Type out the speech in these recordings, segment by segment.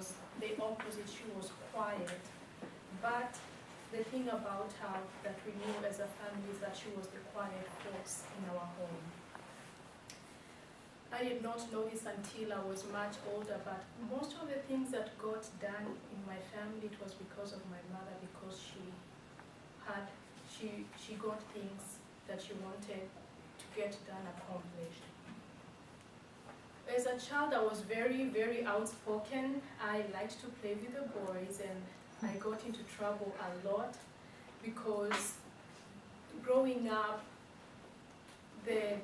was the opposite. She was quiet. But the thing about her that we knew as a family is that she was the quiet force in our home. I did not know this until I was much older, but most of the things that got done in my family, it was because of my mother, because she got things that she wanted to get done accomplished. As a child, I was very, very outspoken. I liked to play with the boys, and I got into trouble a lot because growing up, the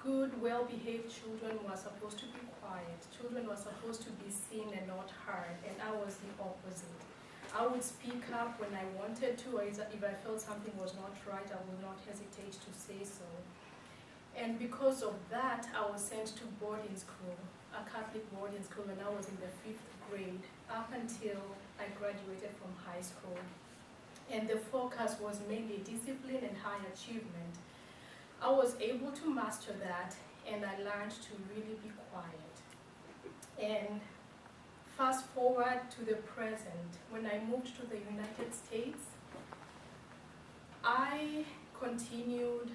good, well-behaved children were supposed to be quiet. Children were supposed to be seen and not heard, and I was the opposite. I would speak up when I wanted to, or if I felt something was not right, I would not hesitate to say so. And because of that, I was sent to boarding school, a Catholic boarding school, when I was in the 5th grade, up until I graduated from high school. And the focus was mainly discipline and high achievement. I was able to master that, and I learned to really be quiet. And fast forward to the present, when I moved to the United States, I continued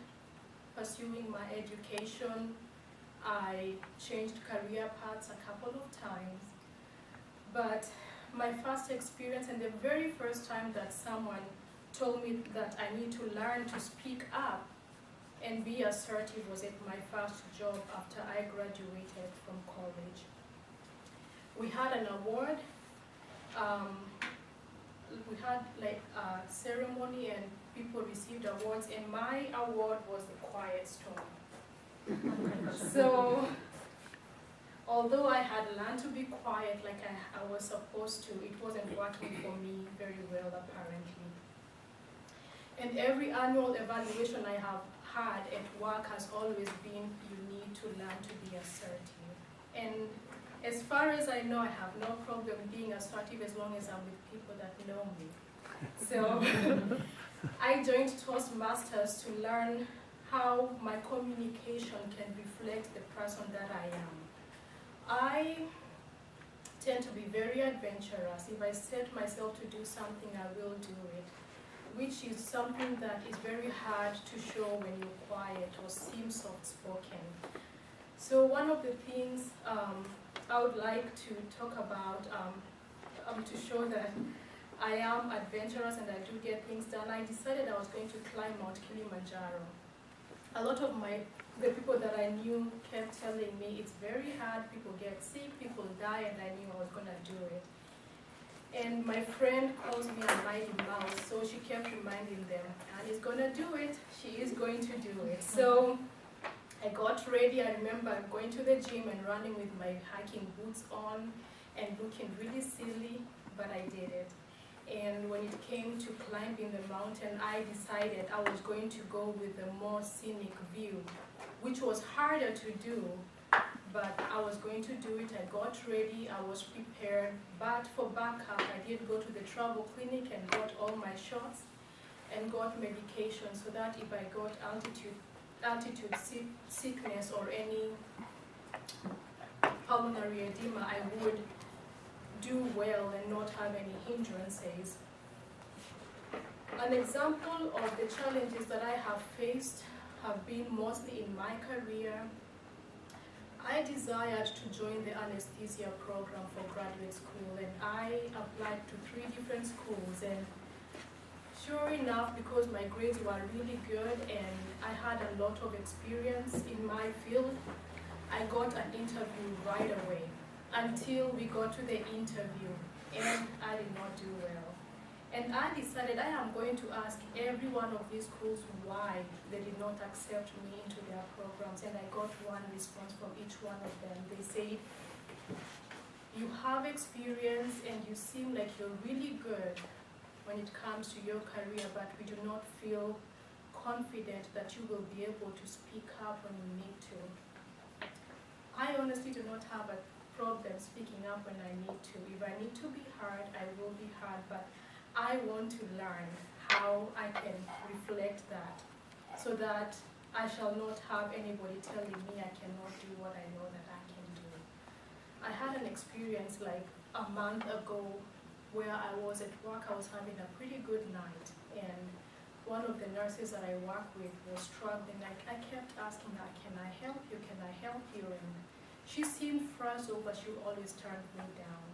pursuing my education. I changed career paths a couple of times, but my first experience and the very first time that someone told me that I need to learn to speak up and be assertive was at my first job after I graduated from college. We had an award, we had like a ceremony and people received awards, and my award was the quiet storm. So, although I had learned to be quiet like I was supposed to, it wasn't working for me very well apparently. And every annual evaluation I have had at work has always been, you need to learn to be assertive. And as far as I know, I have no problem being assertive as long as I'm with people that know me. So I joined Toastmasters to learn how my communication can reflect the person that I am. I tend to be very adventurous. If I set myself to do something, I will do it, which is something that is very hard to show when you're quiet or seem soft-spoken. So one of the things I would like to talk about to show that I am adventurous and I do get things done, I decided I was going to climb Mount Kilimanjaro. A lot of the people that I knew kept telling me it's very hard, people get sick, people die, and I knew I was going to do it. And my friend calls me a mighty mouse, so she kept reminding them, Anne is going to do it, she is going to do it. So I got ready. I remember going to the gym and running with my hiking boots on and looking really silly, but I did it. And when it came to climbing the mountain, I decided I was going to go with a more scenic view, which was harder to do, but I was going to do it. I got ready, I was prepared, but for backup, I did go to the travel clinic and got all my shots and got medication so that if I got altitude sickness or any pulmonary edema, I would do well and not have any hindrances. An example of the challenges that I have faced have been mostly in my career. I desired to join the anesthesia program for graduate school, and I applied to 3 different schools, and sure enough, because my grades were really good and I had a lot of experience in my field, I got an interview right away. Until we got to the interview, and I did not do well. And I decided I am going to ask every one of these schools why they did not accept me into their programs, and I got one response from each one of them. They said, you have experience and you seem like you're really good when it comes to your career, but we do not feel confident that you will be able to speak up when you need to. I honestly do not have a problem speaking up when I need to. If I need to be heard, I will be heard, but I want to learn how I can reflect that so that I shall not have anybody telling me I cannot do what I know that I can do. I had an experience like a month ago where I was at work. I was having a pretty good night, and one of the nurses that I work with was struggling. I kept asking her, can I help you? Can I help you? And she seemed frazzled, but she always turned me down.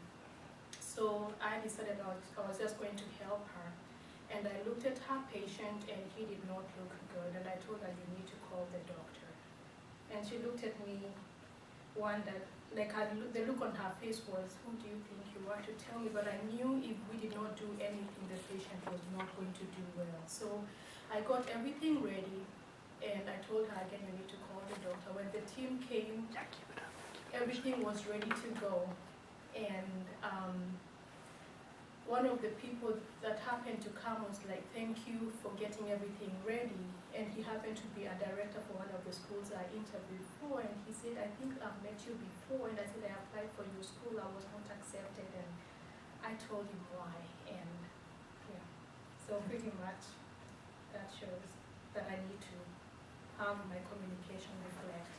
So I decided I was just going to help her. And I looked at her patient, and he did not look good. And I told her, you need to call the doctor. And she looked at me, wondered, like the look on her face was, who do you think you are to tell me? But I knew if we did not do anything, the patient was not going to do well. So I got everything ready, and I told her again, you need to call the doctor. When the team came, everything was ready to go. And one of the people that happened to come was like, thank you for getting everything ready. And he happened to be a director for one of the schools I interviewed for. And he said, I think I've met you before. And I said, I applied for your school. I was not accepted. And I told him why. And yeah, so pretty much that shows that I need to have my communication reflect